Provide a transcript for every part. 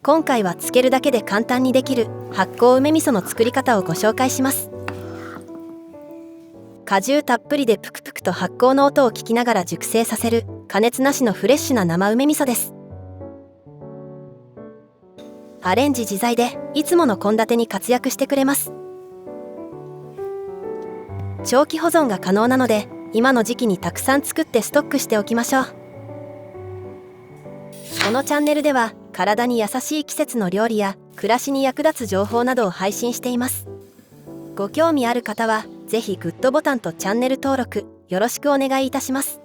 今回は漬けるだけで簡単にできる発酵梅味噌の作り方をご紹介します。果汁たっぷりでプクプクと発酵の音を聞きながら熟成させる加熱なしのフレッシュな生梅味噌です。アレンジ自在でいつもの献立に活躍してくれます。長期保存が可能なので今の時期にたくさん作ってストックしておきましょう。このチャンネルでは体に優しい季節の料理や暮らしに役立つ情報などを配信しています。ご興味ある方はぜひグッドボタンとチャンネル登録よろしくお願いいたします。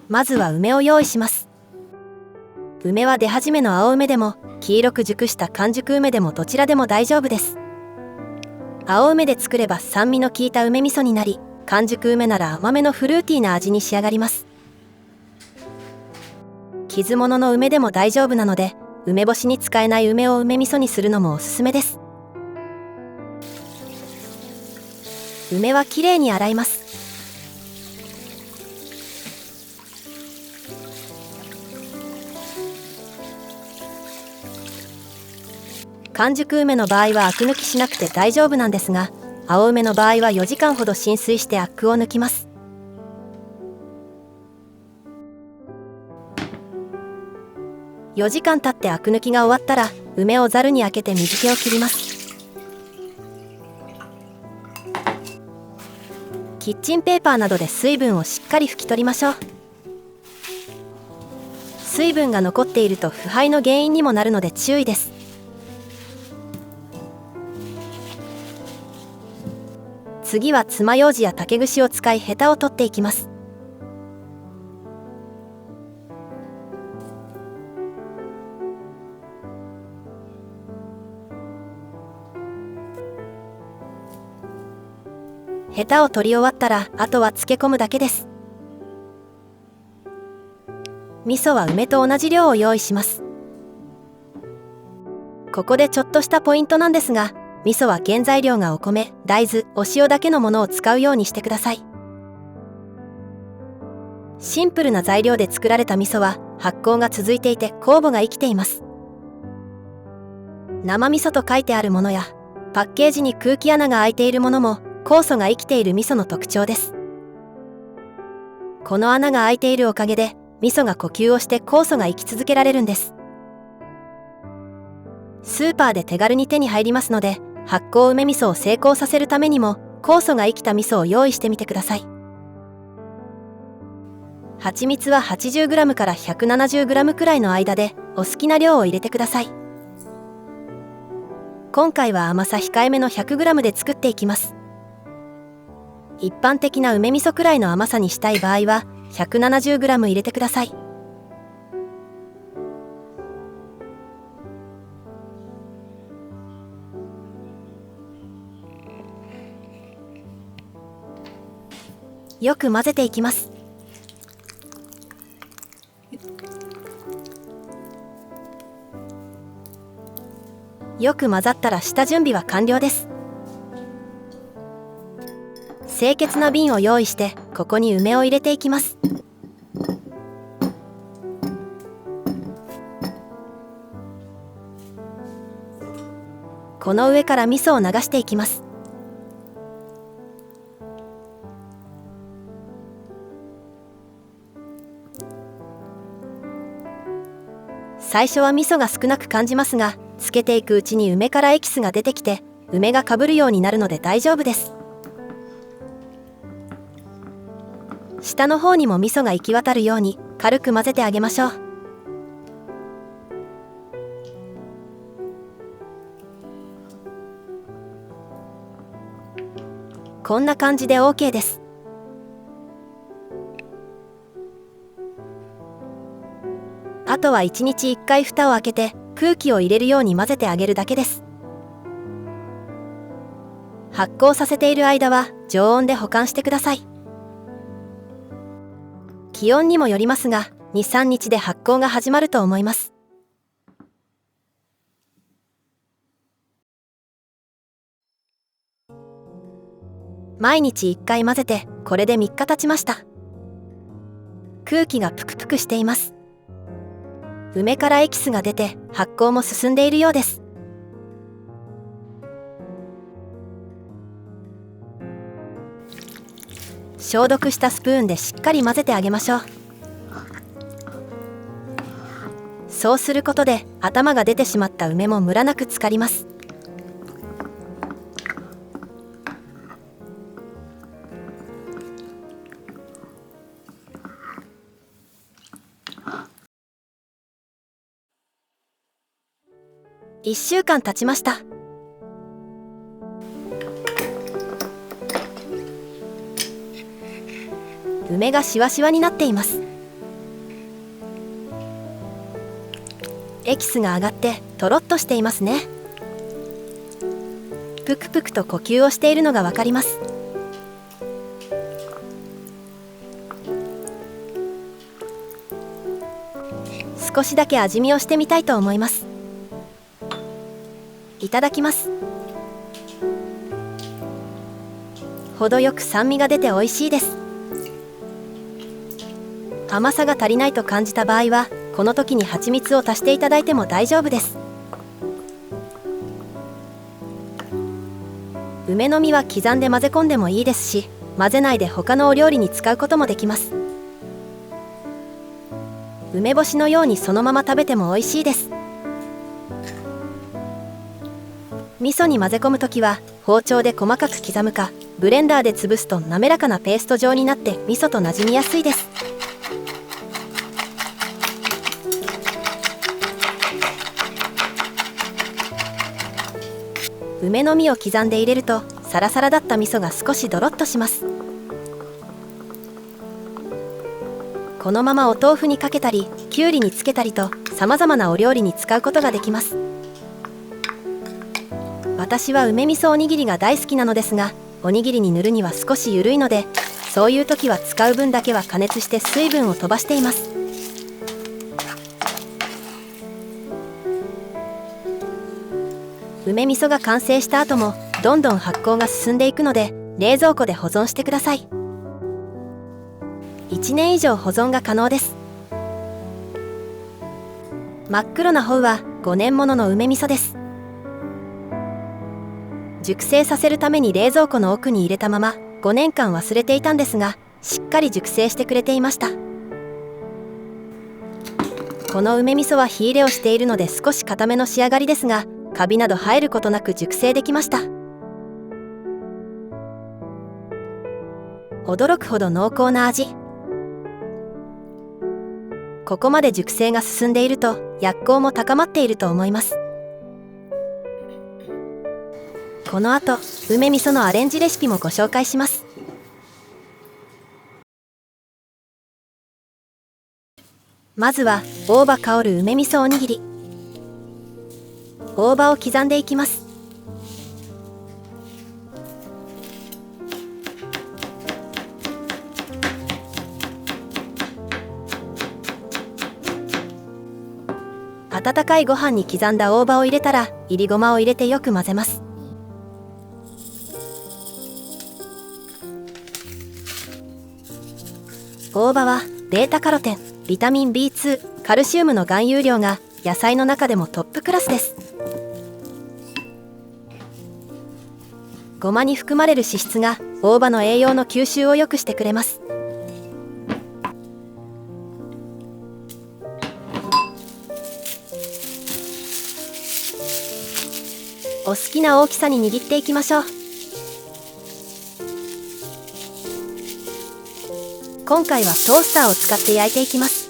まずは梅を用意します。梅は出始めの青梅でも黄色く熟した完熟梅でもどちらでも大丈夫です。青梅で作れば酸味の効いた梅味噌になり、完熟梅なら甘めのフルーティーな味に仕上がります。傷物の梅でも大丈夫なので、梅干しに使えない梅を梅味噌にするのもおすすめです。梅はきれいに洗います。完熟梅の場合はアク抜きしなくて大丈夫なんですが、青梅の場合は4時間ほど浸水してアクを抜きます。4時間経ってアク抜きが終わったら梅をざるにあけて水気を切ります。キッチンペーパーなどで水分をしっかり拭き取りましょう。水分が残っていると腐敗の原因にもなるので注意です。次は爪楊枝や竹串を使いヘタを取っていきます。ヘタを取り終わったらあとは漬け込むだけです。味噌は梅と同じ量を用意します。ここでちょっとしたポイントなんですが、味噌は原材料がお米、大豆、お塩だけのものを使うようにしてください。シンプルな材料で作られた味噌は発酵が続いていて酵母が生きています。生味噌と書いてあるものやパッケージに空気穴が開いているものも酵素が生きている味噌の特徴です。この穴が開いているおかげで味噌が呼吸をして酵素が生き続けられるんです。スーパーで手軽に手に入りますので、発酵梅味噌を成功させるためにも酵素が生きた味噌を用意してみてください。蜂蜜は 80g から 170g くらいの間でお好きな量を入れてください。今回は甘さ控えめの 100g で作っていきます。一般的な梅味噌くらいの甘さにしたい場合は 170g 入れてください。よく混ぜていきます。よく混ざったら下準備は完了です。清潔な瓶を用意してここに梅を入れていきます。この上から味噌を流していきます。最初は味噌が少なく感じますが、漬けていくうちに梅からエキスが出てきて梅がかぶるようになるので大丈夫です。下の方にも味噌が行き渡るように軽く混ぜてあげましょう。こんな感じで OK です。あとは1日1回蓋を開けて空気を入れるように混ぜてあげるだけです。発酵させている間は常温で保管してください。気温にもよりますが 2、3 日で発酵が始まると思います。毎日1回混ぜてこれで3日経ちました。空気がプクプクしています。梅からエキスが出て発酵も進んでいるようです。消毒したスプーンでしっかり混ぜてあげましょう。そうすることで頭が出てしまった梅もムラなく浸かります。1週間経ちました。梅がシワシワになっています。エキスが上がってとろっとしていますね。ぷくぷくと呼吸をしているのがわかります。少しだけ味見をしてみたいと思います。いただきます。程よく酸味が出て美味しいです。甘さが足りないと感じた場合はこの時に蜂蜜を足していただいても大丈夫です。梅の実は刻んで混ぜ込んでもいいですし、混ぜないで他のお料理に使うこともできます。梅干しのようにそのまま食べても美味しいです。味噌に混ぜ込むときは包丁で細かく刻むかブレンダーで潰すと滑らかなペースト状になって味噌となじみやすいです。梅の実を刻んで入れるとサラサラだった味噌が少しドロッとします。このままお豆腐にかけたりきゅうりにつけたりとさまざまなお料理に使うことができます。私は梅味噌おにぎりが大好きなのですが、おにぎりに塗るには少し緩いので、そういう時は使う分だけは加熱して水分を飛ばしています。梅味噌が完成した後もどんどん発酵が進んでいくので、冷蔵庫で保存してください。1年以上保存が可能です。真っ黒な方は5年ものの梅味噌です。熟成させるために冷蔵庫の奥に入れたまま5年間忘れていたんですが、しっかり熟成してくれていました。この梅味噌は火入れをしているので少し固めの仕上がりですが、カビなど入ることなく熟成できました。驚くほど濃厚な味。ここまで熟成が進んでいると薬効も高まっていると思います。この後、梅味噌のアレンジレシピもご紹介します。まずは大葉香る梅味噌おにぎり。大葉を刻んでいきます。温かいご飯に刻んだ大葉を入れたら、いりごまを入れてよく混ぜます。大葉はベータカロテン、ビタミン B2、カルシウムの含有量が野菜の中でもトップクラスです。ごまに含まれる脂質が大葉の栄養の吸収を良くしてくれます。お好きな大きさに握っていきましょう。今回はトースターを使って焼いていきます。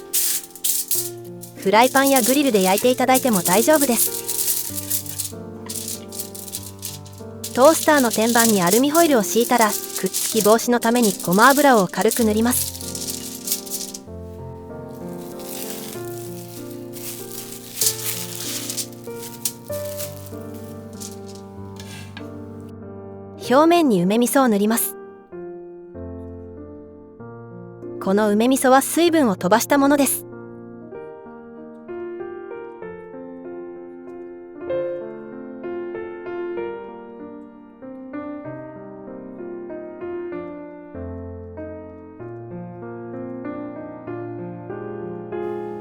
フライパンやグリルで焼いていただいても大丈夫です。トースターの天板にアルミホイルを敷いたら、くっつき防止のためにごま油を軽く塗ります。表面に梅味噌を塗ります。この梅味噌は水分を飛ばしたものです。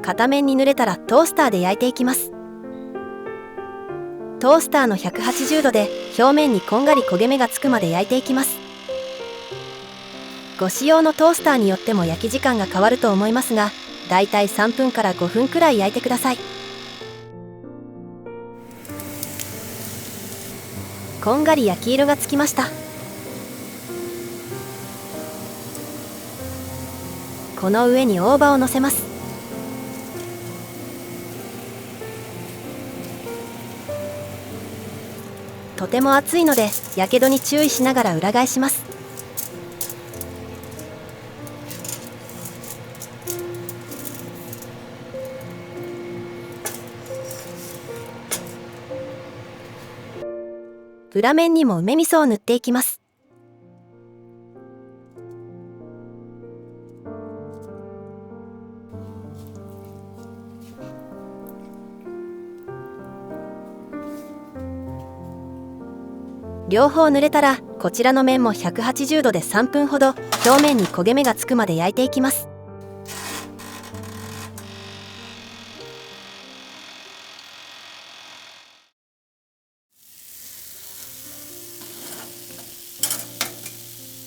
片面に塗れたらトースターで焼いていきます。トースターの180度で表面にこんがり焦げ目がつくまで焼いていきます。ご使用のトースターによっても焼き時間が変わると思いますが、だいたい3分から5分くらい焼いてください。こんがり焼き色がつきました。この上に大葉をのせます。とても熱いのでやけどに注意しながら裏返します。裏面にも梅味噌を塗っていきます。両方塗れたらこちらの面も180度で3分ほど表面に焦げ目がつくまで焼いていきます。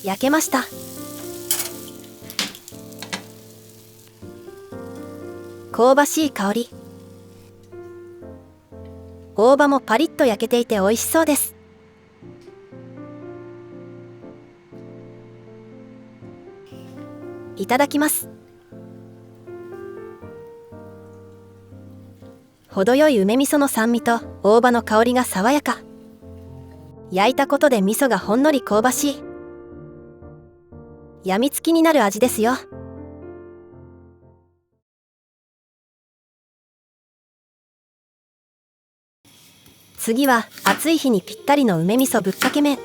焼けました。香ばしい香り。大葉もパリッと焼けていて美味しそうです。いただきます。程よい梅味噌の酸味と大葉の香りが爽やか。焼いたことで味噌がほんのり香ばしい。やみつきになる味ですよ。次は暑い日にぴったりの梅味噌ぶっかけ麺。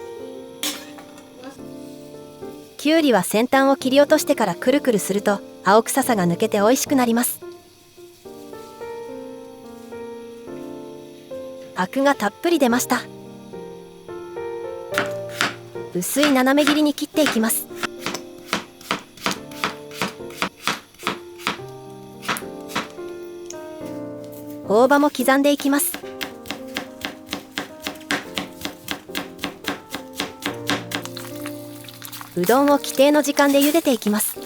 きゅうりは先端を切り落としてからくるくるすると青臭さが抜けて美味しくなります。アクがたっぷり出ました。薄い斜め切りに切っていきます。大葉も刻んでいきます。うどんを規定の時間で茹でていきます。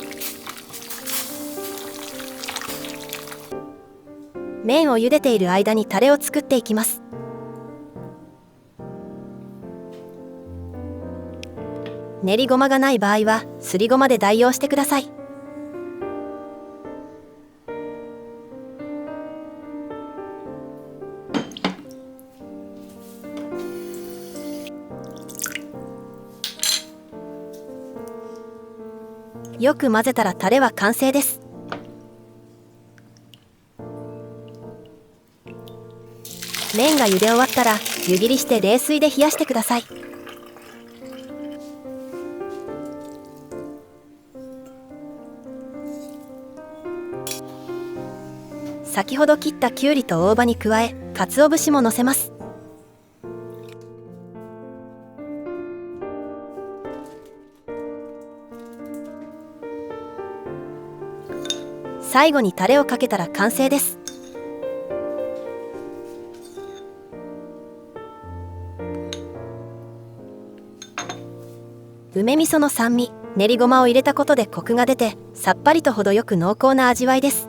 麺を茹でている間にタレを作っていきます。練りごまがない場合はすりごまで代用してください。よく混ぜたらタレは完成です。麺が茹で終わったら湯切りして冷水で冷やしてください。先ほど切ったきゅうりと大葉に加え、鰹節ものせます。最後にタレをかけたら完成です。梅味噌の酸味、練りごまを入れたことでコクが出て、さっぱりと程よく濃厚な味わいです。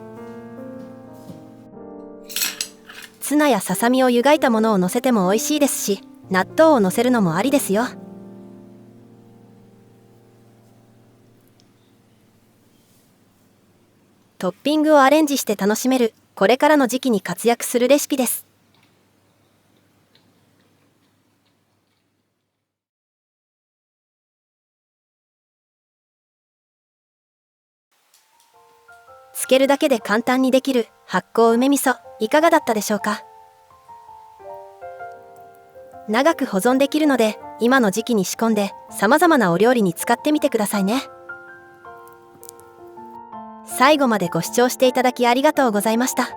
ツナやささみを湯がいたものをのせても美味しいですし、納豆をのせるのもありですよ。トッピングをアレンジして楽しめる、これからの時期に活躍するレシピです。つけるだけで簡単にできる発酵梅味噌、いかがだったでしょうか。長く保存できるので、今の時期に仕込んで様々なお料理に使ってみてくださいね。最後までご視聴していただきありがとうございました。